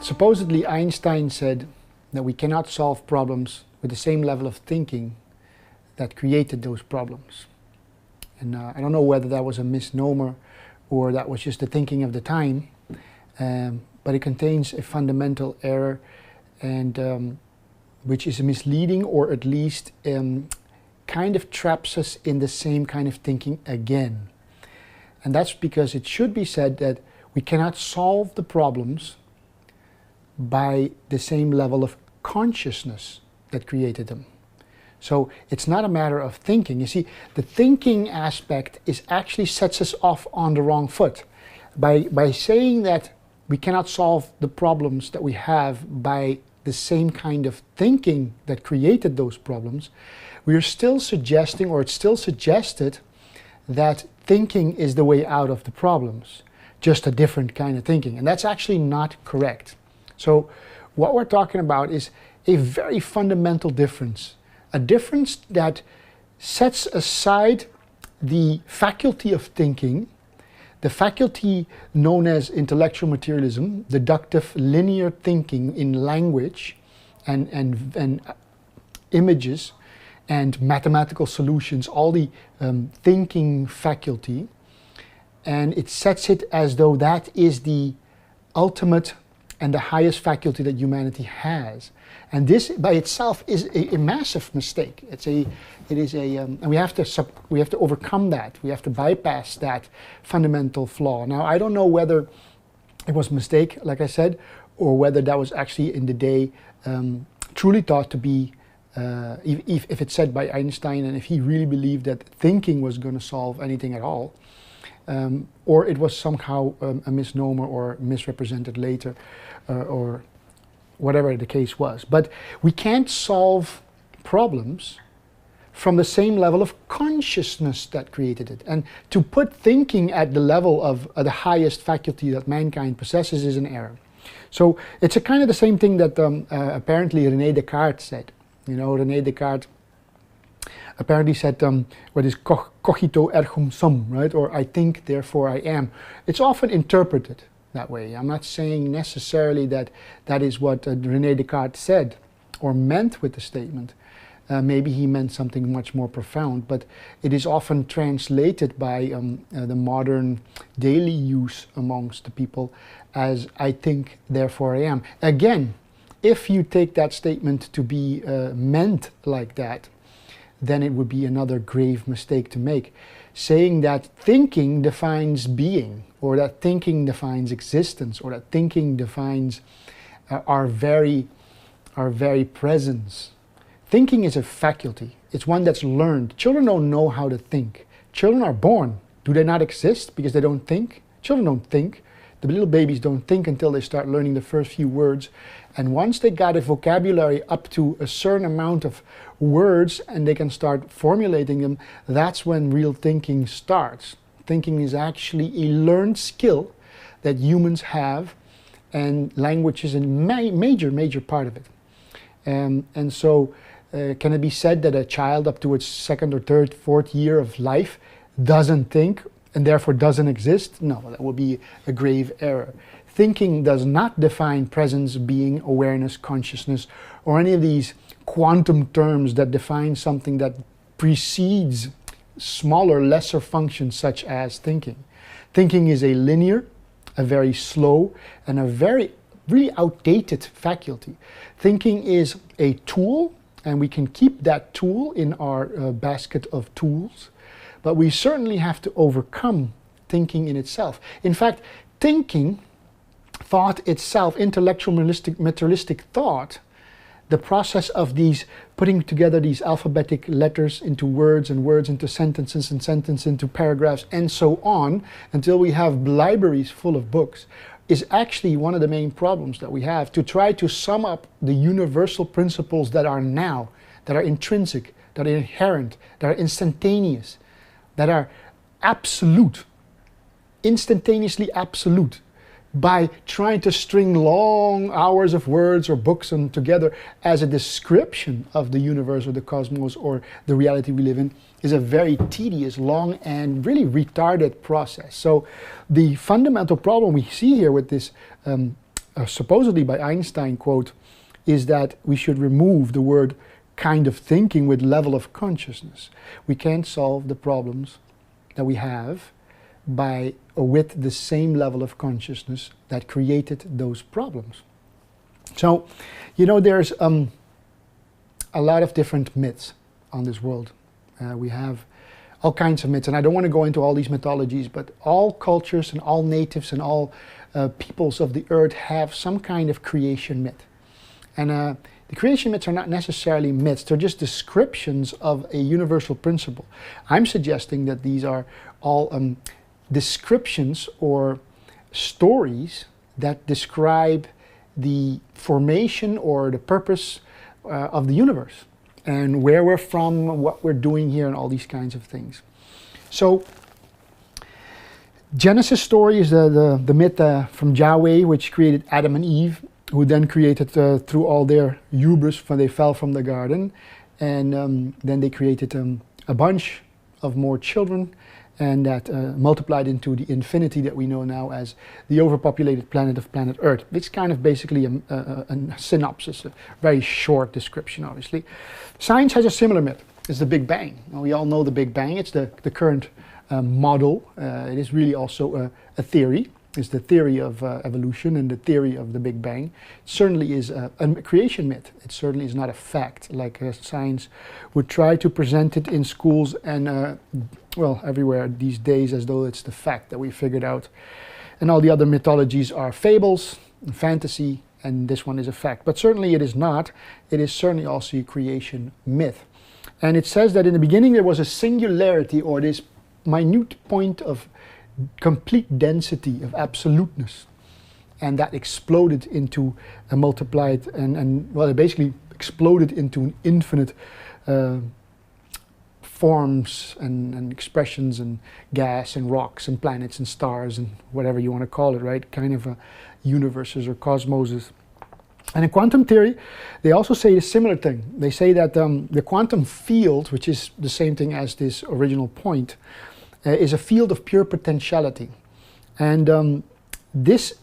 Supposedly Einstein said that we cannot solve problems with the same level of thinking that created those problems. And I don't know whether that was a misnomer or that was just the thinking of the time, but it contains a fundamental error, and which is misleading, or at least kind of traps us in the same kind of thinking again. And that's because it should be said that we cannot solve the problems by the same level of consciousness that created them. So it's not a matter of thinking. You see, the thinking aspect actually sets us off on the wrong foot. By saying that we cannot solve the problems that we have by the same kind of thinking that created those problems, we are still suggesting, or it's still suggested, that thinking is the way out of the problems, just a different kind of thinking. And that's actually not correct. So what we're talking about is a very fundamental difference. A difference that sets aside the faculty of thinking, the faculty known as intellectual materialism, deductive linear thinking in language and images and mathematical solutions, all the thinking faculty, and it sets it as though that is the ultimate and the highest faculty that humanity has. And this by itself is a massive mistake. And we have to overcome that. We have to bypass that fundamental flaw. Now, I don't know whether it was a mistake, like I said, or whether that was actually in the day truly thought to be, if it's said by Einstein, and if he really believed that thinking was going to solve anything at all, or it was somehow a misnomer or misrepresented later, or whatever the case was. But we can't solve problems from the same level of consciousness that created it. And to put thinking at the level of the highest faculty that mankind possesses is an error. So it's a kind of the same thing that apparently René Descartes said. You know, René Descartes apparently said, what is cogito ergo sum, right? Or I think, therefore I am. It's often interpreted that way. I'm not saying necessarily that that is what René Descartes said or meant with the statement. Maybe he meant something much more profound, but it is often translated by the modern daily use amongst the people as I think, therefore I am. Again, if you take that statement to be meant like that, then it would be another grave mistake to make. Saying that thinking defines being, or that thinking defines existence, or that thinking defines our very presence. Thinking is a faculty. It's one that's learned. Children don't know how to think. Children are born. Do they not exist because they don't think? Children don't think. The little babies don't think until they start learning the first few words. And once they got a vocabulary up to a certain amount of words and they can start formulating them, that's when real thinking starts. Thinking is actually a learned skill that humans have, and language is a major part of it. And so can it be said that a child up to its second or third, fourth year of life doesn't think and therefore doesn't exist? No, that would be a grave error. Thinking does not define presence, being, awareness, consciousness, or any of these quantum terms that define something that precedes smaller, lesser functions such as thinking. Thinking is a linear, a very slow, and a very really outdated faculty. Thinking is a tool, and we can keep that tool in our basket of tools, but we certainly have to overcome thinking in itself. In fact, thinking, thought itself, intellectual materialistic thought, the process of these putting together these alphabetic letters into words and words into sentences and sentences into paragraphs and so on until we have libraries full of books, is actually one of the main problems that we have, to try to sum up the universal principles that are now, that are intrinsic, that are inherent, that are instantaneous, that are absolute, instantaneously absolute, by trying to string long hours of words or books together as a description of the universe or the cosmos or the reality we live in, is a very tedious, long, and really retarded process. So the fundamental problem we see here with this supposedly by Einstein, quote, is that we should remove the word kind of thinking with level of consciousness. We can't solve the problems that we have by or with the same level of consciousness that created those problems. So, you know, there's a lot of different myths on this world. We have all kinds of myths, and I don't want to go into all these mythologies, but all cultures and all natives and all peoples of the earth have some kind of creation myth. And the creation myths are not necessarily myths, they're just descriptions of a universal principle. I'm suggesting that these are all descriptions or stories that describe the formation or the purpose of the universe and where we're from, what we're doing here, and all these kinds of things. So Genesis story is the myth from Yahweh, which created Adam and Eve, who then created through all their hubris when they fell from the garden, and then they created a bunch of more children, and that multiplied into the infinity that we know now as the overpopulated planet of planet Earth. It's kind of basically a synopsis, a very short description, obviously. Science has a similar myth. It's the Big Bang. Well, we all know the Big Bang. It's the current model. It is really also a theory. It's the theory of evolution and the theory of the Big Bang. It certainly is a creation myth. It certainly is not a fact, like science would try to present it in schools and, well, everywhere these days, as though it's the fact that we figured out. And all the other mythologies are fables and fantasy, and this one is a fact. But certainly it is not. It is certainly also a creation myth. And it says that in the beginning there was a singularity, or this minute point of complete density, of absoluteness, and that exploded into a multiplied and well, it basically exploded into an infinite forms and expressions and gas and rocks and planets and stars and whatever you want to call it, right? Kind of universes or cosmoses. And in quantum theory, they also say a similar thing. They say that the quantum field, which is the same thing as this original point, is a field of pure potentiality. And this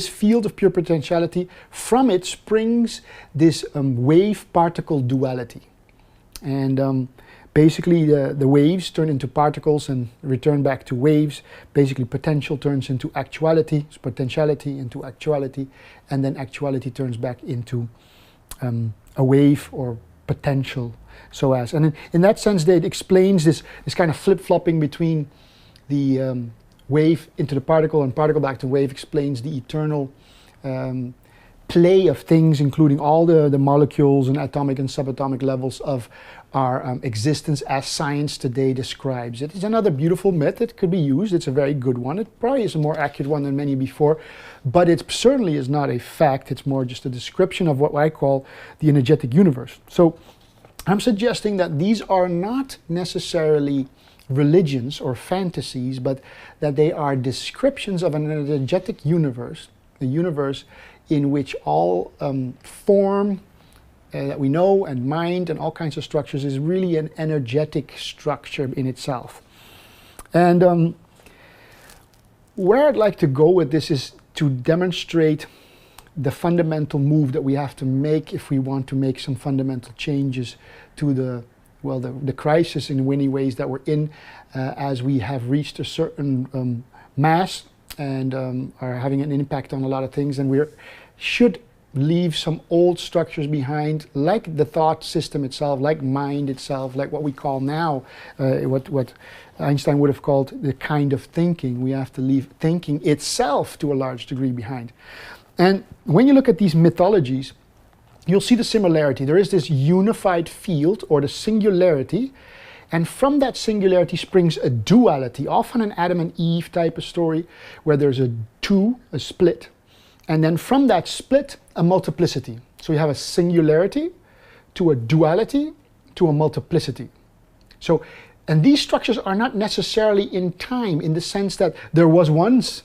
field of pure potentiality, from it springs this wave-particle duality. And basically the waves turn into particles and return back to waves. Basically potential turns into actuality, so potentiality into actuality, and then actuality turns back into a wave or potential. So as, and in that sense, that explains this kind of flip-flopping between the wave into the particle and particle back to wave, explains the eternal play of things, including all the molecules and atomic and subatomic levels of our existence as science today describes it. It's another beautiful myth that could be used. It's a very good one. It probably is a more accurate one than many before, but it certainly is not a fact. It's more just a description of what I call the energetic universe. So I'm suggesting that these are not necessarily religions or fantasies, but that they are descriptions of an energetic universe, a universe in which all form that we know and mind and all kinds of structures is really an energetic structure in itself. And where I'd like to go with this is to demonstrate the fundamental move that we have to make if we want to make some fundamental changes to the crisis in many ways that we're in as we have reached a certain mass and are having an impact on a lot of things, and we should leave some old structures behind, like the thought system itself, like mind itself, like what we call now, what Einstein would have called the kind of thinking. We have to leave thinking itself to a large degree behind. And when you look at these mythologies, you'll see the similarity. There is this unified field, or the singularity, and from that singularity springs a duality, often an Adam and Eve type of story, where there's a split. And then from that split, a multiplicity. So you have a singularity to a duality to a multiplicity. So, and these structures are not necessarily in time, in the sense that there was once,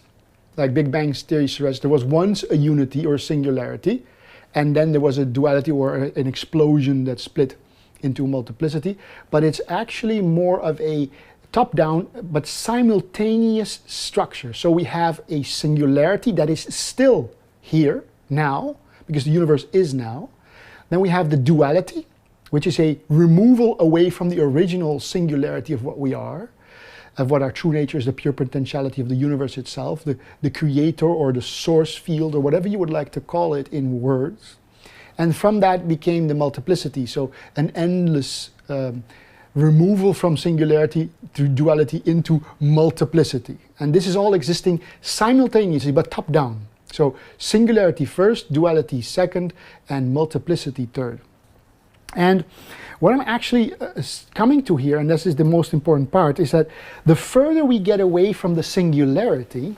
like Big Bang theory suggests, there was once a unity or a singularity, and then there was a duality or an explosion that split into a multiplicity. But it's actually more of a top-down but simultaneous structure. So we have a singularity that is still here, now, because the universe is now. Then we have the duality, which is a removal away from the original singularity of what we are, of what our true nature is, the pure potentiality of the universe itself, the creator or the source field, or whatever you would like to call it in words. And from that became the multiplicity, so an endless removal from singularity through duality into multiplicity. And this is all existing simultaneously, but top down. So singularity first, duality second, and multiplicity third. And what I'm actually coming to here, and this is the most important part, is that the further we get away from the singularity,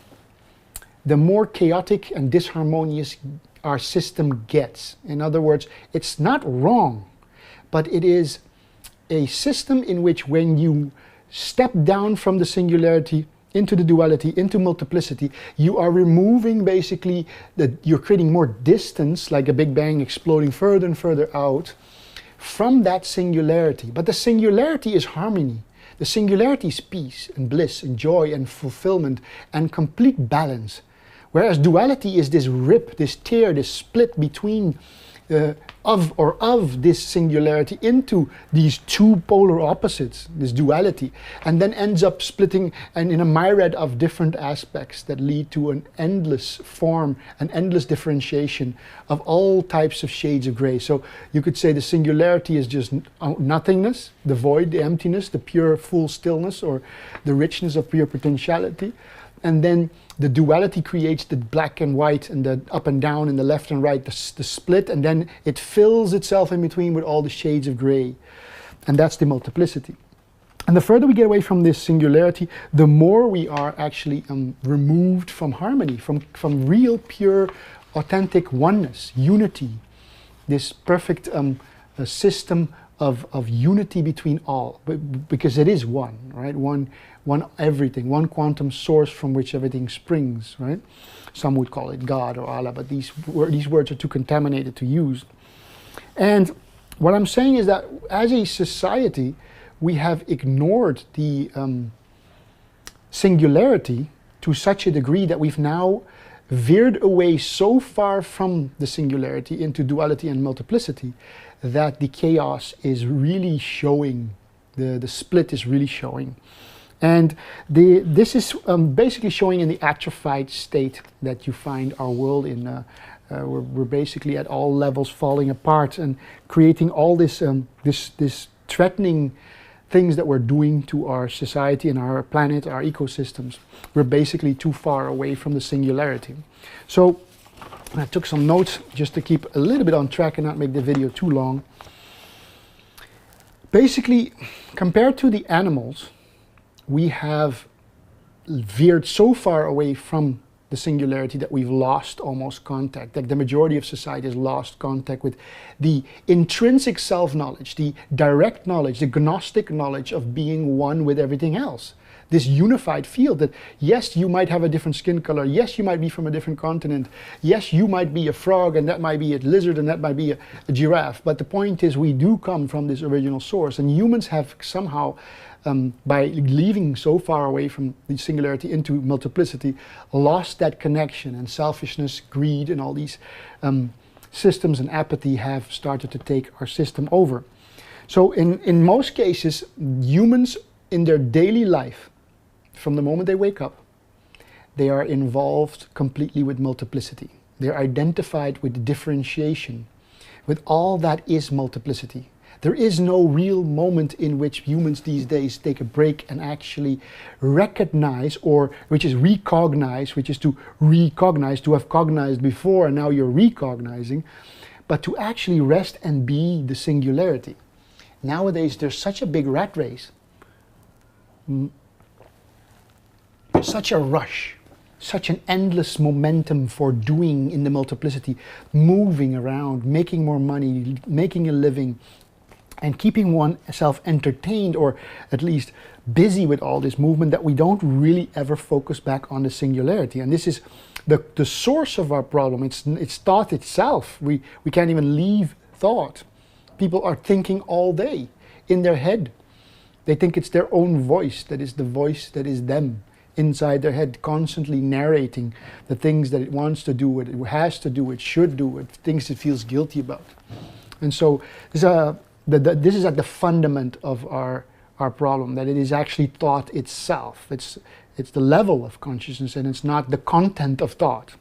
the more chaotic and disharmonious our system gets. In other words, it's not wrong, but it is a system in which when you step down from the singularity into the duality, into multiplicity, you are removing basically, you're creating more distance, like a Big Bang exploding further and further out from that singularity. But the singularity is harmony. The singularity is peace and bliss and joy and fulfillment and complete balance. Whereas duality is this rip, this tear, this split between of this singularity into these two polar opposites, this duality, and then ends up splitting and in a myriad of different aspects that lead to an endless form, an endless differentiation of all types of shades of gray. So you could say the singularity is just nothingness, the void, the emptiness, the pure full stillness, or the richness of pure potentiality. And then the duality creates the black and white and the up and down and the left and right, the split, and then it fills itself in between with all the shades of gray. And that's the multiplicity. And the further we get away from this singularity, the more we are actually removed from harmony, from real, pure, authentic oneness, unity, this perfect system of unity between all, because it is one, right? One everything, one quantum source from which everything springs, right? Some would call it God or Allah, but these words are too contaminated to use. And what I'm saying is that as a society, we have ignored the singularity to such a degree that we've now veered away so far from the singularity into duality and multiplicity that the chaos is really showing, the split is really showing. And this is basically showing in the atrophied state that you find our world in. We're basically at all levels falling apart and creating all this threatening things that we're doing to our society and our planet, our ecosystems. We're basically too far away from the singularity. So I took some notes just to keep a little bit on track and not make the video too long. Basically, compared to the animals, we have veered so far away from the singularity that we've lost almost contact. Like the majority of society has lost contact with the intrinsic self-knowledge, the direct knowledge, the gnostic knowledge of being one with everything else. This unified field that, yes, you might have a different skin color, yes, you might be from a different continent, yes, you might be a frog and that might be a lizard and that might be a giraffe, but the point is we do come from this original source, and humans have somehow, by leaving so far away from the singularity into multiplicity, lost that connection, and selfishness, greed, and all these systems and apathy have started to take our system over. So in most cases, humans in their daily life, from the moment they wake up, they are involved completely with multiplicity. They're identified with differentiation, with all that is multiplicity. There is no real moment in which humans these days take a break and actually recognize, or which is recognize, which is to recognize, to have cognized before and now you're recognizing, but to actually rest and be the singularity. Nowadays there's such a big rat race, such a rush, such an endless momentum for doing in the multiplicity, moving around, making more money, making a living, and keeping oneself entertained or at least busy with all this movement, that we don't really ever focus back on the singularity. And this is the source of our problem. It's thought itself. We can't even leave thought. People are thinking all day in their head. They think it's their own voice that is the voice that is them. inside their head, constantly narrating the things that it wants to do, what it has to do, it should do, it things it feels guilty about. And so this is at the fundament of our problem, that it is actually thought itself. It's the level of consciousness, and it's not the content of thought.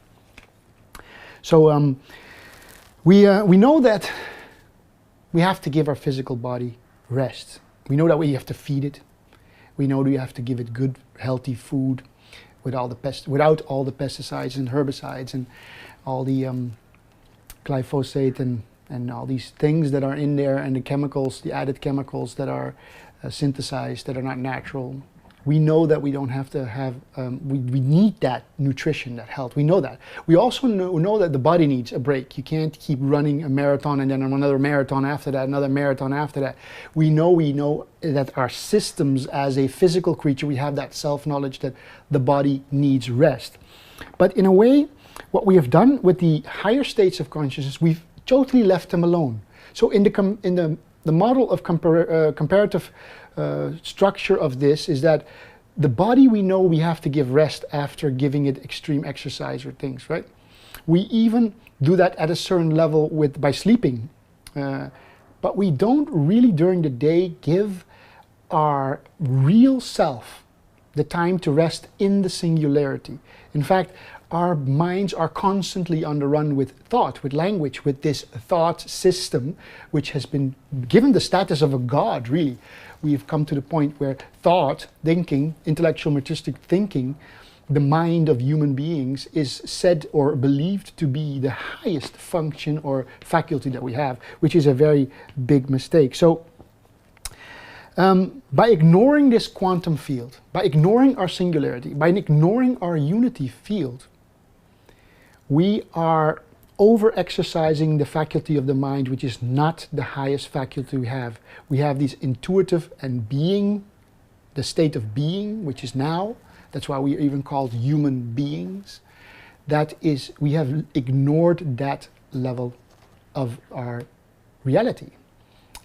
So we know that we have to give our physical body rest. We know that we have to feed it. We know that we have to give it good, healthy food without all the pesticides and herbicides and all the glyphosate and all these things that are in there, and the chemicals, the added chemicals that are synthesized, that are not natural. We know that we don't have to have, we need that nutrition, that health. We know that. We also know that the body needs a break. You can't keep running a marathon and then another marathon after that, another marathon after that. We know that our systems as a physical creature, we have that self-knowledge that the body needs rest. But in a way, what we have done with the higher states of consciousness, we've totally left them alone. So in the model of comparative structure of this is that the body, we know we have to give rest after giving it extreme exercise or things, right? We even do that at a certain level by sleeping, but we don't really during the day give our real self the time to rest in the singularity. In fact, our minds are constantly on the run with thought, with language, with this thought system, which has been given the status of a god, really. We've come to the point where thought, thinking, intellectual materialistic thinking, the mind of human beings is said or believed to be the highest function or faculty that we have, which is a very big mistake. So by ignoring this quantum field, by ignoring our singularity, by ignoring our unity field, we are over-exercising the faculty of the mind, which is not the highest faculty we have. We have these intuitive and being, the state of being, which is now. That's why we are even called human beings. That is, we have ignored that level of our reality.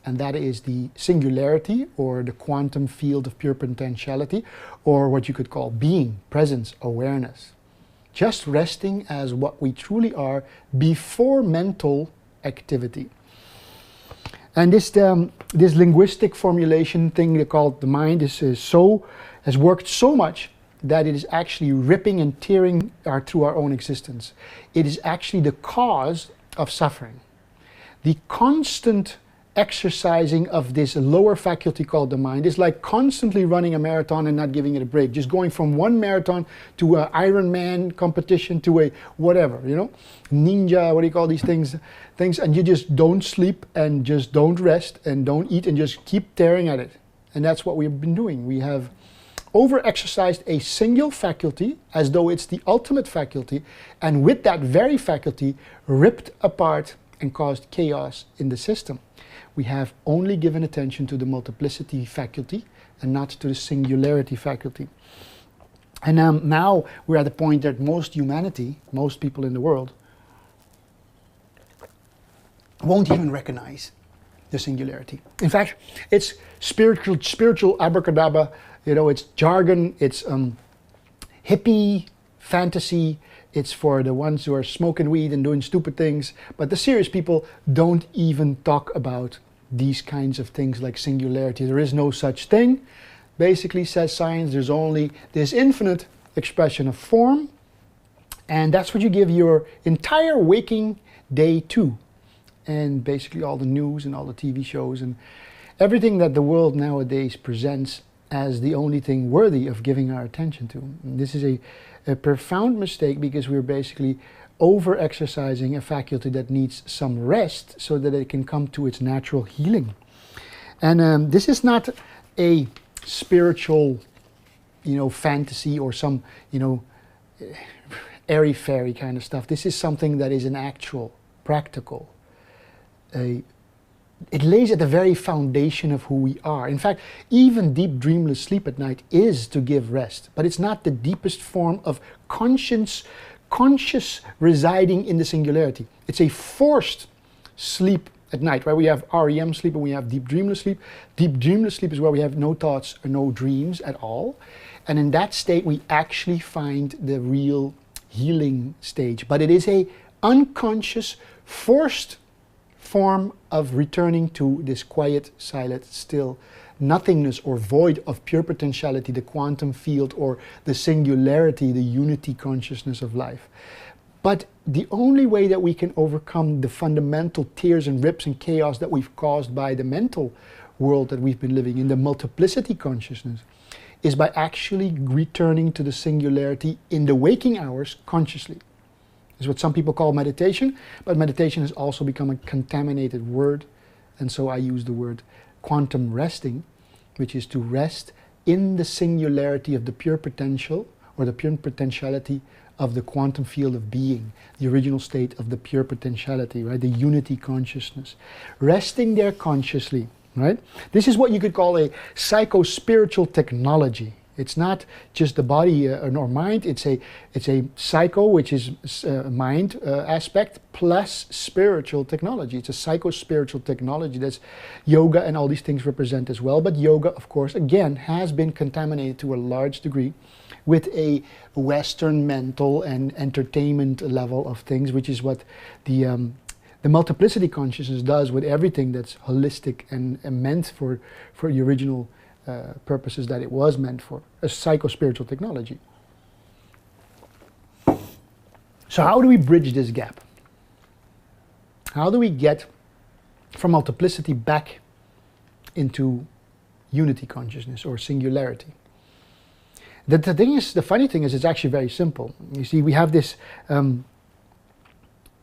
And that is the singularity, or the quantum field of pure potentiality, or what you could call being, presence, awareness. Just resting as what we truly are before mental activity. And this linguistic formulation thing they call the mind has worked so much that it is actually ripping and tearing through our own existence. It is actually the cause of suffering. The constant exercising of this lower faculty called the mind is like constantly running a marathon and not giving it a break. Just going from one marathon to an Ironman competition to a whatever, you know, ninja, what do you call these things, and you just don't sleep and just don't rest and don't eat and just keep tearing at it. And that's what we've been doing. We have over-exercised a single faculty as though it's the ultimate faculty, and with that very faculty ripped apart and caused chaos in the system. We have only given attention to the multiplicity faculty and not to the singularity faculty. And now we're at the point that most humanity, most people in the world, won't even recognize the singularity. In fact, it's spiritual abracadabra, you know, it's jargon, it's hippie fantasy. It's for the ones who are smoking weed and doing stupid things. But the serious people don't even talk about these kinds of things like singularity. There is no such thing. Basically, says science, there's only this infinite expression of form. And that's what you give your entire waking day to. And basically all the news and all the TV shows and everything that the world nowadays presents as the only thing worthy of giving our attention to. And this is a profound mistake, because we're basically over-exercising a faculty that needs some rest so that it can come to its natural healing. And this is not a spiritual, you know, fantasy or some, you know, airy-fairy kind of stuff. This is something that is an actual, practical, it lays at the very foundation of who we are. In fact, even deep dreamless sleep at night is to give rest, but it's not the deepest form of conscious residing in the singularity. It's a forced sleep at night, right? We have REM sleep and we have deep dreamless sleep. Deep dreamless sleep is where we have no thoughts or no dreams at all. And in that state, we actually find the real healing stage. But it is a unconscious, forced form of returning to this quiet, silent, still nothingness or void of pure potentiality, the quantum field or the singularity, the unity consciousness of life. But the only way that we can overcome the fundamental tears and rips and chaos that we've caused by the mental world that we've been living in, the multiplicity consciousness, is by actually returning to the singularity in the waking hours consciously. This is what some people call meditation, but meditation has also become a contaminated word, and so I use the word quantum resting, which is to rest in the singularity of the pure potential or the pure potentiality of the quantum field of being, the original state of the pure potentiality, right? The unity consciousness. Resting there consciously, right? This is what you could call a psycho-spiritual technology. It's not just the body or mind, it's a psycho, which is mind aspect, plus spiritual technology. It's a psycho-spiritual technology that's yoga and all these things represent as well. But yoga, of course, again, has been contaminated to a large degree with a Western mental and entertainment level of things, which is what the multiplicity consciousness does with everything that's holistic and meant for the original purposes that it was meant for, a psycho-spiritual technology. So how do we bridge this gap? How do we get from multiplicity back into unity consciousness or singularity? The funny thing is, it's actually very simple. You see, we have this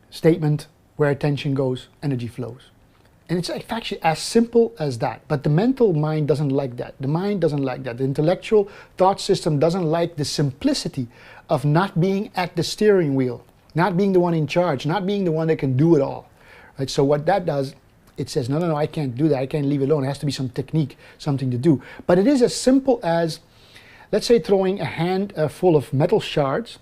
statement, where attention goes, energy flows. And it's actually as simple as that. But the mental mind doesn't like that. The mind doesn't like that. The intellectual thought system doesn't like the simplicity of not being at the steering wheel, not being the one in charge, not being the one that can do it all. Right? So what that does, it says, no, I can't do that. I can't leave it alone. It has to be some technique, something to do. But it is as simple as, let's say, throwing a hand full of metal shards.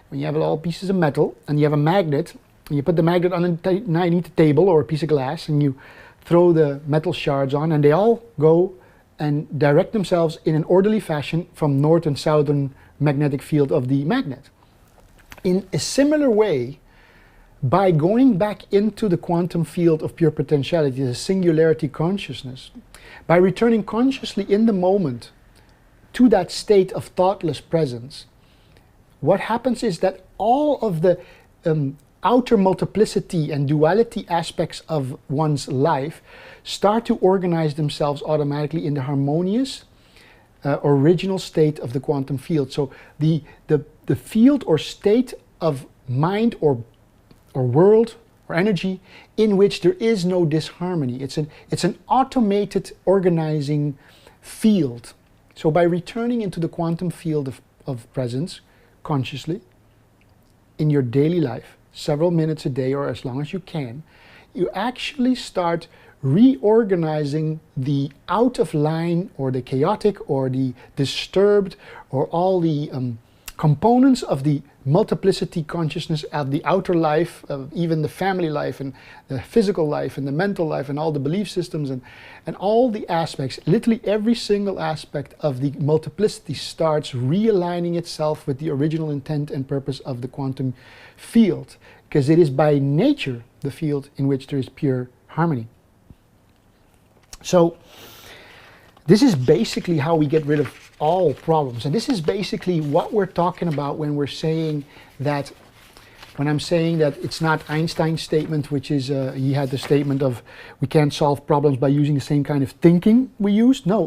When you have all pieces of metal and you have a magnet, and you put the magnet underneath the table or a piece of glass, and you throw the metal shards on, and they all go and direct themselves in an orderly fashion from north and southern magnetic field of the magnet. In a similar way, by going back into the quantum field of pure potentiality, the singularity consciousness, by returning consciously in the moment to that state of thoughtless presence, what happens is that all of the outer multiplicity and duality aspects of one's life start to organize themselves automatically in the harmonious original state of the quantum field. So the field or state of mind or world or energy in which there is no disharmony. It's an automated organizing field. So by returning into the quantum field of presence consciously in your daily life, several minutes a day or as long as you can, you actually start reorganizing the out of line or the chaotic or the disturbed or all the components of the multiplicity consciousness of the outer life, of even the family life and the physical life and the mental life and all the belief systems and all the aspects. Literally every single aspect of the multiplicity starts realigning itself with the original intent and purpose of the quantum field, because it is by nature the field in which there is pure harmony. So this is basically how we get rid of all problems. And this is basically what we're talking about when we're saying that, when I'm saying that it's not Einstein's statement, which is, he had the statement of we can't solve problems by using the same kind of thinking we use. No,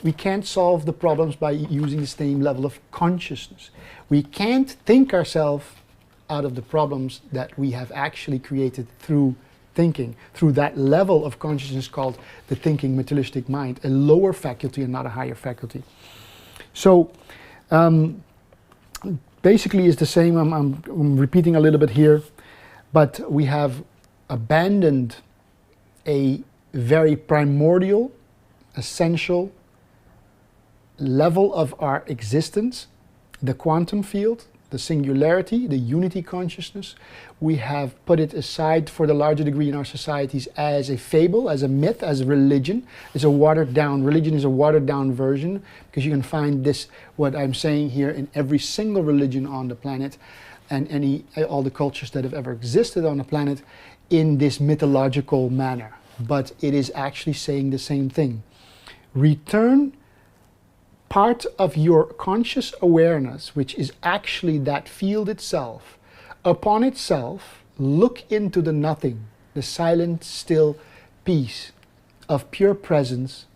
we can't solve the problems by using the same level of consciousness. We can't think ourselves out of the problems that we have actually created through thinking, through that level of consciousness called the thinking materialistic mind, a lower faculty and not a higher faculty. So basically it's the same, I'm repeating a little bit here, but we have abandoned a very primordial, essential level of our existence, the quantum field, the singularity, the unity consciousness. We have put it aside for the larger degree in our societies as a fable, as a myth, as a religion. It's a watered down, religion is a watered down version, because you can find this, what I'm saying here, in every single religion on the planet, and all the cultures that have ever existed on the planet in this mythological manner. But it is actually saying the same thing. Return part of your conscious awareness, which is actually that field itself, upon itself, look into the nothing, the silent, still peace of pure presence,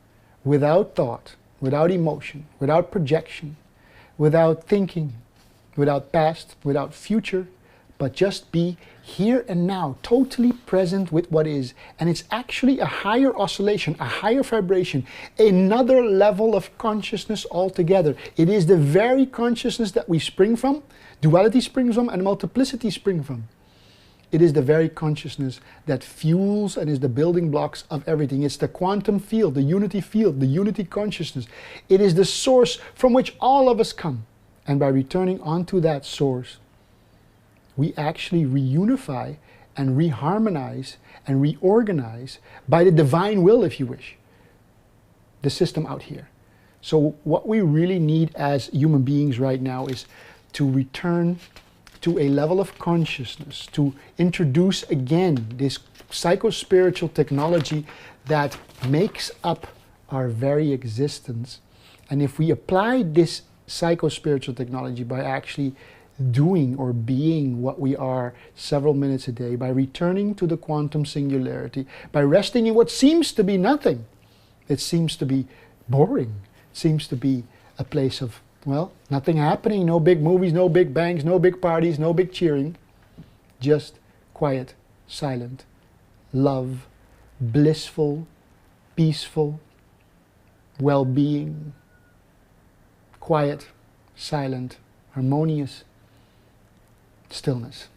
without thought, without emotion, without projection, without thinking, without past, without future, but just be here and now, totally present with what is. And it's actually a higher oscillation, a higher vibration, another level of consciousness altogether. It is the very consciousness that we spring from, duality springs from, and multiplicity spring from. It is the very consciousness that fuels and is the building blocks of everything. It's the quantum field, the unity consciousness. It is the source from which all of us come. And by returning onto that source, we actually reunify and reharmonize and reorganize, by the divine will, if you wish, the system out here. So what we really need as human beings right now is to return to a level of consciousness, to introduce again this psycho-spiritual technology that makes up our very existence. And if we apply this psycho-spiritual technology by actually doing or being what we are several minutes a day, by returning to the quantum singularity, by resting in what seems to be nothing. It seems to be boring. It seems to be a place of, well, nothing happening, no big movies, no big bangs, no big parties, no big cheering. Just quiet, silent, love, blissful, peaceful, well-being, quiet, silent, harmonious stillness.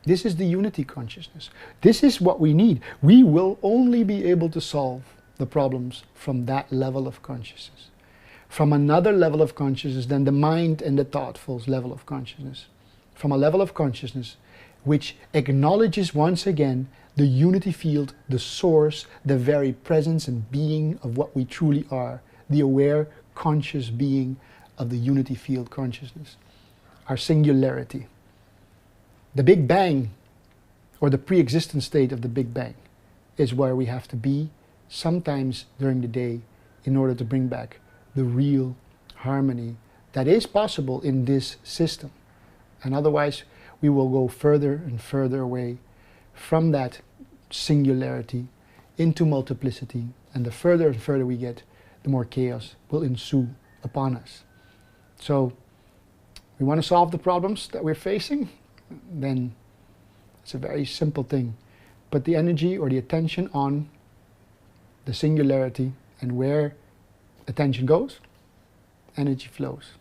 This is the unity consciousness. This is what we need. We will only be able to solve the problems from that level of consciousness, from another level of consciousness than the mind and the thoughtful level of consciousness, from a level of consciousness which acknowledges once again the unity field, the source, the very presence and being of what we truly are, the aware, conscious being of the unity field consciousness. Our singularity. The Big Bang, or the pre-existent state of the Big Bang, is where we have to be sometimes during the day in order to bring back the real harmony that is possible in this system. And otherwise, we will go further and further away from that singularity into multiplicity. And the further and further we get, the more chaos will ensue upon us. So, we want to solve the problems that we're facing, then it's a very simple thing. Put the energy or the attention on the singularity, and where attention goes, energy flows.